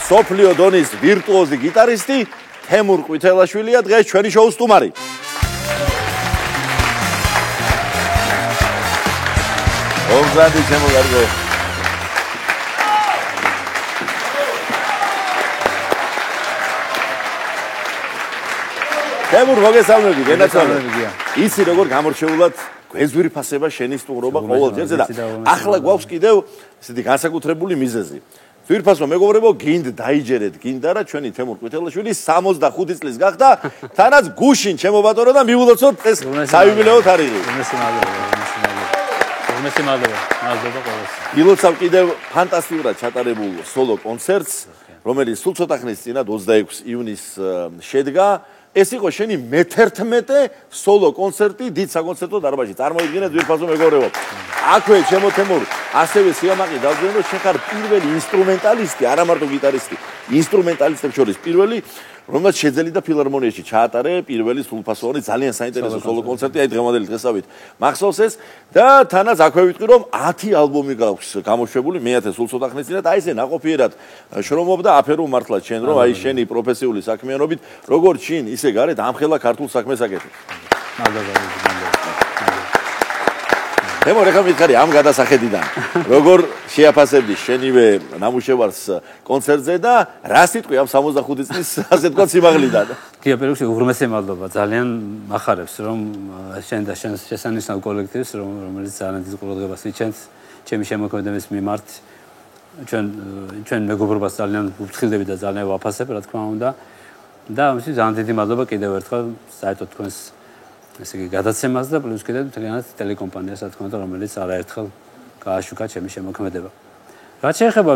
სოფლიო დონის ვირტუოზი გიტარისტი თემურ ყვითელაშვილია დღეს ჩვენი შოუს სტუმარი. ომზადი შემოგარგო. თემურ მოგესალმები, გენაცვალებია. იცი როგორ გამორჩეულად გვეძვირფასება შენი სტუმრობა ყოველ ჯერზე და ახლა გვაქვს კიდევ ესეთი განსაკუთრებული მიზეზი. ძვირფასო მეგობრებო, გინდ დაიჯერეთ, გინდა რა ჩვენი თემურ ყვითელაშვილი 65 წლის გახდა, თანაც გუშინ ჩემო ბატონო და მივულოცოთ ეს საიუბილეო თარიღი. მადლობა ყველას. ილოცავ კიდევ ფანტასტიკურად ჩატარებულ სოლო კონცერტს, რომელიც სულ ცოტა ხნის წინათ 26 ივნისს შედგა. ეს იყო შენი მე-11 სოლო კონცერტი დიდ საკონცერტო დარბაზში. წარმოიდგინეთ ძვირფასო მეგობრებო. აქვე ჩემო თემურ ასევე სიამაყე დავძენ რომ შეხარ პირველი ინსტრუმენტალისტი, არა მარტო გიტარისტი, ინსტრუმენტალისტებს შორის პირველი, რომელსაც შეძელიდა ფილარმონიაში ჩაატარე პირველი სრულფასოვანი ძალიან საინტერესო სოლო კონცერტი, აი დღევანდელი დღესავით მახსოვს ეს და თანაც აქვე ვიტყვი რომ 10 ალბომი გაქვს გამოშვებული, მეათე სულ ცოტა ხნის წინათ, აი ესე ნაყოფიერად შრომობდა აფერუ მართლა შენ რომ აი შენი პროფესიული საქმიანობით როგორც შინ ისე გარეთ ამხელა ქართულ საქმეს აკეთებ. თემურ ეხლა მითხარი ამ გადასახედიდან როგორ შეაფასებდი შენივე ნამუშევარს კონცერტზე და რა სიტყვი ამ 65 წლის ასე თქვა სიმაღლიდან. კი, პირველში უღრმესი მადლობა, ძალიან მახარებს რომ შენ და შენ შესანიშნავ კოლექტივს რომელიც ძალიან დიდ ყურადღებას იჩენს ჩემი შემოქმედების მიმართ. ჩვენ მეგობრობას ძალიან ვფრთხილდები და ძალიან ვაფასებ, რა თქმა უნდა. და ამის ძალიან დიდი მადლობა კიდევ ერთხელ საერთოდ თქვენს ესე იგი გადაცემას და პლუს კიდევ მთლიანად ტელეკომპანიას, რა თქმა უნდა, რომელიც არაერთხელ გააშუქა ჩემი შემოქმედება. რაც შეეხება,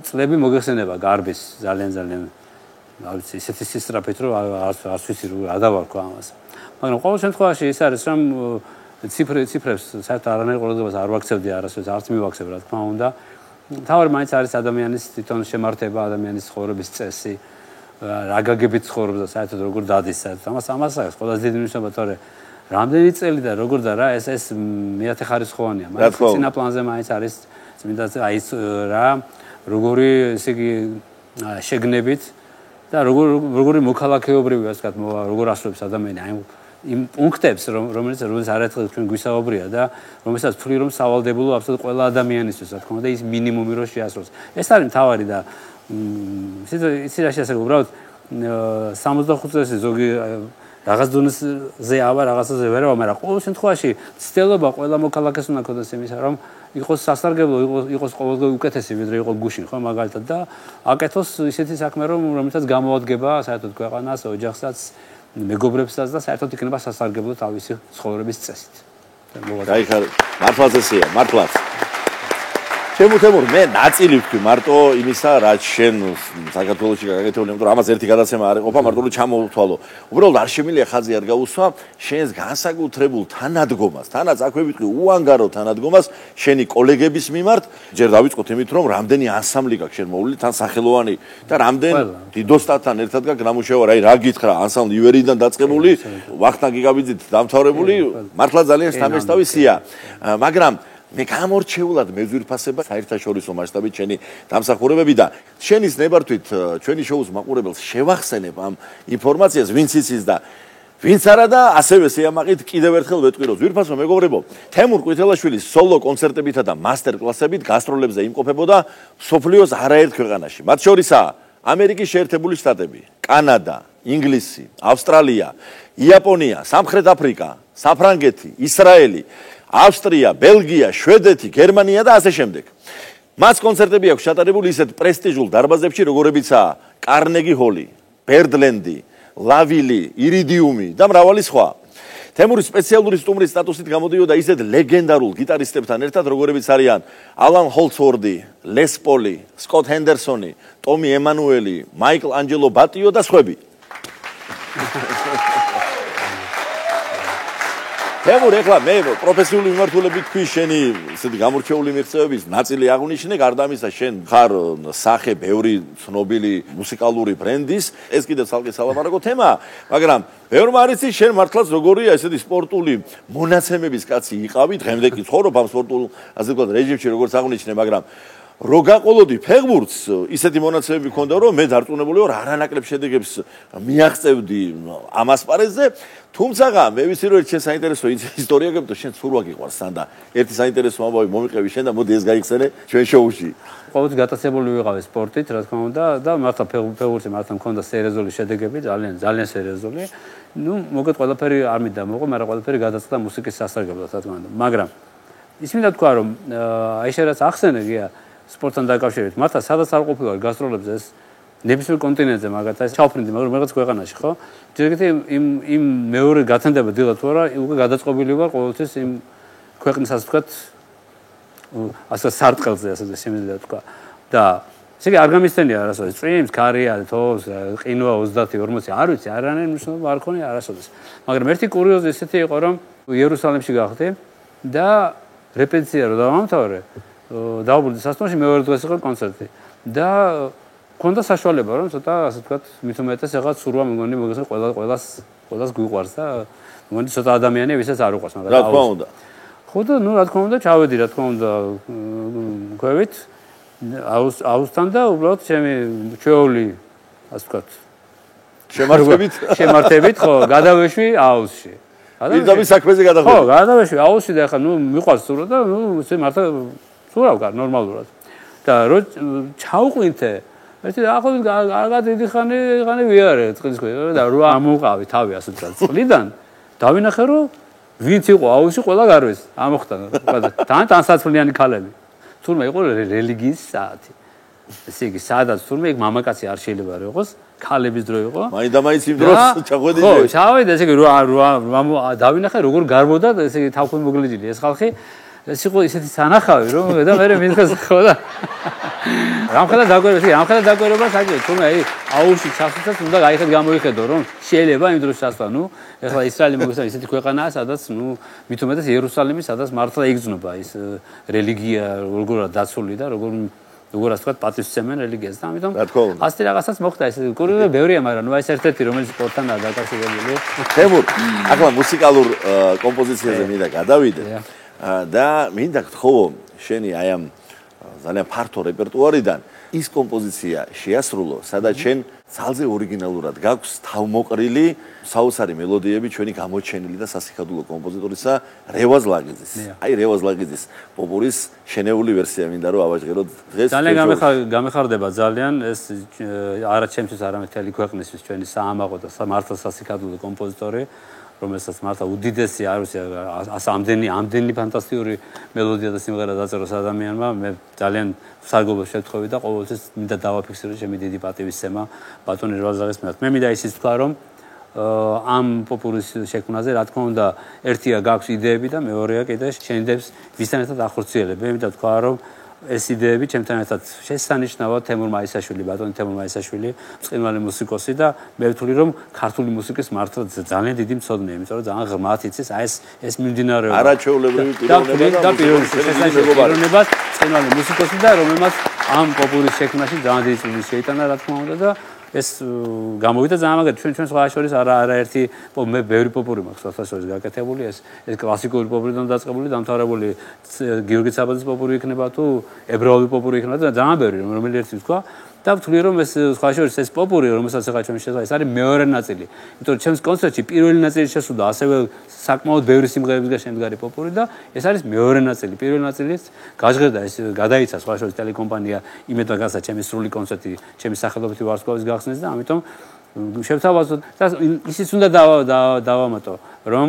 წლები მოგეხსენება გარბის ძალიან რა ვიცი, ისეთი სისწრაფით რომ არც ვიცი რა გადავარქვა ამას. მაგრამ ყოველ შემთხვევაში ის არის რომ ციფრებს საერთოდ არანაირ ყურადღებას არ ვაქცევდი არასდროს, არც მივაქცევ, რა თქმა უნდა. თავი მაინც არის ადამიანის თვითონ შემართება, ადამიანის ცხოვრების წესი. რა გაგებით ცხოვრობს და საერთოდ როგორ დადის საერთოდ ამას აქვს ყველაზე დიდი მნიშვნელობა თორე რამდენი წელი და როგორ და რა ეს მეათე ხარისხოვანია მაგრამ წინა პლანზე მაინც არის წმინდა აი ეს რა როგორი ესე იგი შეგნებით და როგორი მოქალაქეობრივი ასე ვთქვათ როგორ ასრულებს ადამიანი აი იმ პუნქტებს რომელიც არაერთხელ თქვენ გვისაუბრია და რომელსაც თვლი რომ სავალდებულო აბსოლუტურად ყველა ადამიანისთვის რა თქმა უნდა ის მინიმუმი რო შეასრულოს ეს არის მთავარი და იცი რა შეასრულე უბრალოდ 65 წელს ზოგი რაღაც დონეზე ავა რაღაცაზე ვერავა მაგრამ ყოველ შემთხვევაში ცდელობა ყველა მოქალაქეს უნდა ქონდეს იმისა რომ იყოს სასარგებლო იყოს ყოველდღე უკეთესი ვიდრე იყო გუშინ ხო მაგალითად და აკეთოს ისეთი საქმე რომელსაც გამოადგება საერთოდ ქვეყანას ოჯახსაც მეგობრებსაც და საერთოდ იქნება სასარგებლო თავისი ცხოვრების წესით გაიხარ მართლაც ესეა მართლაც თემურ მე ნაწილი ვთქვი მარტო იმისა რაც შენ საქართველოში გაკეთებული იმიტომ რომ ამას ერთი გადაცემა არ იყოფა მარტო რომ ჩამოვთვალო უბრალოდ არ შემიძლია ხაზი არ გაუსვა შენს განსაკუთრებულ თანადგომას თანაც აქვე ვიტყვი უანგარო თანადგომას შენი კოლეგების მიმართ ჯერ დავიწყოთ იმით რომ რამდენი ანსამბლი გაქვს შენ მოვლილი თან სახელოვანი და რამდენ დიდოსტატთან ერთად გაქვს ნამუშევარი აი რა გითხრა ანსამბლი ივერიდან დაწყებული ვახტანგ გიგაბიძით დამთავრებული მართლა ძალიან სტამესტავი სია მაგრამ მე გამორჩეულად მეძვირფასება საერთაშორისო მასშტაბით შენი დამსახურებები და შენის ნებართვით ჩვენი შოუს მაყურებელს შევახსენებ ამ ინფორმაციას ვინც იცის და ვინც არა და ასევე სიამაყით კიდევ ერთხელ ვეტყვი რომ ძვირფასო მეგობრებო თემურ ყვითელაშვილის სოლო კონცერტებითა და მასტერ კლასებით გასტროლებზე იმყოფებოდა მსოფლიოს არაერთ ქვეყანაში მათ შორისაა ამერიკის შეერთებული შტატები კანადა ინგლისი ავსტრალია იაპონია სამხრეთ აფრიკა საფრანგეთი ისრაელი ავსტრია, ბელგია, შვედეთი, გერმანია და ასე შემდეგ. მას კონცერტები აქვს ჩატარებული ისეთ პრესტიჟულ დარბაზებში, როგორებიცაა კარნეგი ჰოლი, ბერდლენდი, ლავილი, ირიდიუმი და მრავალი სხვა. თემურის სპეციალური სტუმრის სტატუსით გამოდიოდა ისეთ ლეგენდარულ გიტარისტებთან ერთად, როგორებიც არიან ალან ჰოლცვორდი, ლეს პოლი, სკოტ ჰენდერსონი, ტომი ემანუელი, მაიკლ ანჯელო ბატიო და სხვები. თემურ ეხლა მე პროფესიული მიმართულებით თქვი შენი ესეთი გამორჩეული მიღწევების ნაწილი აღნიშნე გარდა ამისა შენ ხარ სახე ბევრი ცნობილი მუსიკალური ბრენდის ეს კიდევ ცალკე სალამარაკო თემაა მაგრამ ბევრმა არ იცის შენ მართლაც როგორია ესეთი სპორტული მონაცემების კაცი იყავი დღემდე კი ცხოვრობ ამ სპორტულ ასე ვთქვათ რეჟიმში როგორც აღნიშნე მაგრამ რო გაყოლოდი ფეხბურთს, ისეთი მონაცემები მქონდა, რომ მე დარწმუნებული ვარ, არანაკლებ შედეგებს მიაღწევდი ამ ასპარეზზე, თუმცა მე ვიცი რომ ერთ საინტერესო ისტორია გქონდა, შენ სულ ვაგიყვარს სანდა. ერთი საინტერესო ამბავი მომიყევი შენ და მოდი ეს გაიხსენე ჩვენ შოუში. ყოველთვის გატაცებული ვიყავი სპორტით, რა თქმა უნდა, და მართლა ფეხბურთი მართლა მქონდა სერიოზული შედეგები, ძალიან სერიოზული. ნუ მოგეთ ყველაფერი არ მიდამოყო, მაგრამ ყველაფერი გადაწყდა მუსიკის სასარგებლოდ, რა თქმა უნდა. მაგრამ ის მინდა თქვა, რომ აი შენ რაც ახსენე გია სპორტთან დაკავშირებით, მართლა სადაც არ ყოფილა გასტროლებზე ეს ნებისმიერ კონტინენტზე მაგათ ეს ჩავფრინდი, მაგრამ რაღაც ქვეყანაში, ხო? ჯერგეთი იმ მეორე გათენდება დილა თუ არა, უკვე გადაწყობილი ვარ ყოველთვის იმ ქვეყნისაც ვთქვათ ასე სარტყელზე, ასე შემიძლია თქვა. და ესე იგი არ გამისცენია არასოდეს წვიმს, ქარია, თოვს, ყინვა 30-40, არ ვიცი, არანაირი მნიშვნელობა არ ქონია არასოდეს. მაგრამ ერთი კურიოზი ესეთი იყო, რომ იერუსალიმში გავხდი და რეპეტიცია რო დავამთავრე, დავბრუნდი სასტუმროში, მეორე დღეს იყო კონცერტი. და მქონდა საშუალება, რომ ცოტა ასე ვთქვათ, მით უმეტეს რაღაც სურვა მგონი მოგესწრა ყველას გვიყვარს და მგონი ცოტა ადამიანია, ვისაც არ უყვარს, მაგრამ რა თქმა უნდა. ხო და ნუ რა თქმა უნდა, ჩავედი რა თქმა უნდა ქვევით აუსთან და უბრალოდ ჩემი ჩვეული ასე ვთქვათ შემართებით ხო გადავეშვი აუსში. პირდაპირ საქმეზე გადავეშვი. ხო, გადავეშვი აუსში და ახლა ნუ მიყვარს სურვა და ნუ ესე მართლა სურავ გარ ნორმალურად. და რო ჩავყვინთე ერთი ახლა კარგად დიდი ხანი ვიარე წყლის ქვეშ და რო ამოყავი თავი ასე ვთქვათ წყლიდან დავინახე რომ ვინც იყო აუში ყველა გარვეს ამოხდა თანსაცვლიანი ქალები თურმე იყო რელიგიის საათი ესე იგი სადაც თურმე იქ მამაკაცი არ შეიძლება რა იყოს ქალების დრო იყო მაინდა-მაინც იმ დროს ჩაღვედი ხო ჩავედი ესე იგი დავინახე როგორ გარბოდა ესე იგი თავქვენ მოგლიჯილი ეს ხალხი ეს იყო ისეთი სანახავი რომ და მე მითხეს ხო და რამხელა დაგვერება საჭირო თუმცა აი აუში ჩასვლასაც უნდა გაიხედ გამოიხედო რომ შეიძლება იმ დროს ჩასვლა ნუ ეხლა ისრაელი მოგესწრა ისეთი ქვეყანაა სადაც ნუ მით უმეტეს იერუსალიმი სადაც მართლა იგრძნობა ის რელიგია როგორა დაცული და როგორ ასე ვთქვათ პატივსცემენ რელიგიას და ამიტომ ასეთი რაღაცას მოხდა ეს კურიოზი ბევრია მაგრამ ნუ ეს ერთ-ერთი რომელიც სპორტთანაა დაკავშირებული თემურ ახლა მუსიკალურ კომპოზიციაზე მინდა გადავიდე და მინდა გთხოვო შენი აი ამ ძალიან ფართო რეპერტუარიდან ის კომპოზიცია შეასრულო, სადაც შენ ძალზე ორიგინალურად გაქვს თავმოყრილი საოცარი მელოდიები ჩვენი გამოჩენილი და სასიხადულო კომპოზიტორისა რევაზ ლაგიძის. აი რევაზ ლაგიძის პოპურის შენეული ვერსია მინდა რომ ავაჟღეროთ დღეს. ძალიან გამეხარდება ძალიან ეს არა ჩემთვის არამედ მთელი ქვეყნისთვის ჩვენი საამაყო და მართლა სასიხადულო კომპოზიტორი. რომელსაც მართლა უდიდესი არ ვიცი ამდენი ფანტასტიკური მელოდია და სიმღერა დაწეროს ადამიანმა მე ძალიან სარგებლობს შეთხოვი და ყოველთვის მინდა დავაფიქსირო ჩემი დიდი პატივისცემა ბატონი რევაზაღის მიმართ მე მინდა ისიც თქვა რომ ამ პოპურის შექმნაზე რა თქმა უნდა ერთია გაქვს იდეები და მეორეა კიდე შენიდებს ვისთანაც ახორციელებ მე მინდა თქვა რომ ეს იდეები ჩემთან ერთად შესანიშნავად თემურ მაისაშვილი ბატონი თემურ მაისაშვილი მწყინველი მუსიკოსი და მე ვთვლი რომ ქართული მუსიკის მართლა ძალიან დიდი მცოდნეა იმიტომ რომ ძალიან ღრმად იცის აი ეს მიმდინარეობა არაჩვეულებრივი პიროვნება მწყინველი მუსიკოსი და რომელმაც ამ პოპურის შექმნაში ძალიან დიდი წვლილი შეიტანა რა თქმა უნდა და ეს გამოვიდა ძალიან მაგარი ჩვენ სხვა შორის არაერთი მე ბევრი პოპური მაქვს სხვა შორის გაკეთებული ეს კლასიკური პოპურიდან დაწყებული დამთავრებული გიორგი ცაბაძის პოპური იქნება თუ ებრაული პოპური იქნება და ძალიან ბევრი რომელიც ერთი თქვა და ვთვლი რომ ეს სხვა შორის ეს პოპური რომელსაც ახლა ჩვენ შეხვდა ეს არის მეორე ნაწილი იმიტომ რომ ჩემს კონცერტში პირველი ნაწილი შესულა ასევე საკმაოდ ბევრი სიმღერებისგან შემდგარი პოპური და ეს არის მეორე ნაწილი პირველი ნაწილის გაჟღერდა ეს გადაიცა სხვა შორის ტელეკომპანია იმედაგასა ჩემი სრული კონცერტი ჩემი სახელობითი ვარსკვლავის გახსნეს და ამიტომ შევთავაზოთ და ისიც უნდა დავამატო რომ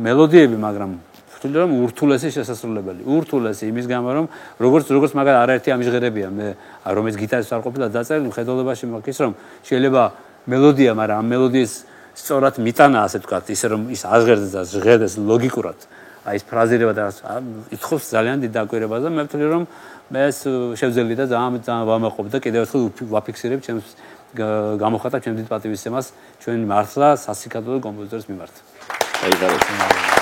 მელოდიები მაგრამ ვთვლი რომ ურთულესი შესასრულებელი ურთულესი იმის გამო რომ როგორც მაგალ არაერთი ამჟღერებია მე რომელიც გიტარისტს არ ყოფილა დაწერილი მხედველობაში მაქვს რომ შეიძლება მელოდია მაგრამ ამ მელოდიის სწორად მიტანა ასე ვთქვათ ისე რომ ის აღღერდეს და ჟღერდეს ლოგიკურად აი ეს ფრაზირება და ითხოვს ძალიან დიდ დაკვირვებას და მე ვთვლი რომ მე ეს შევძელი და ძალიან ვამაყობ და კიდევ ერთხელ ვაფიქსირებ ჩემს გამოხატა ჩემ დიდ პატივისცემას ჩვენ მართლა სასიკადო კომპოზიტორის მიმართ აი გარეთ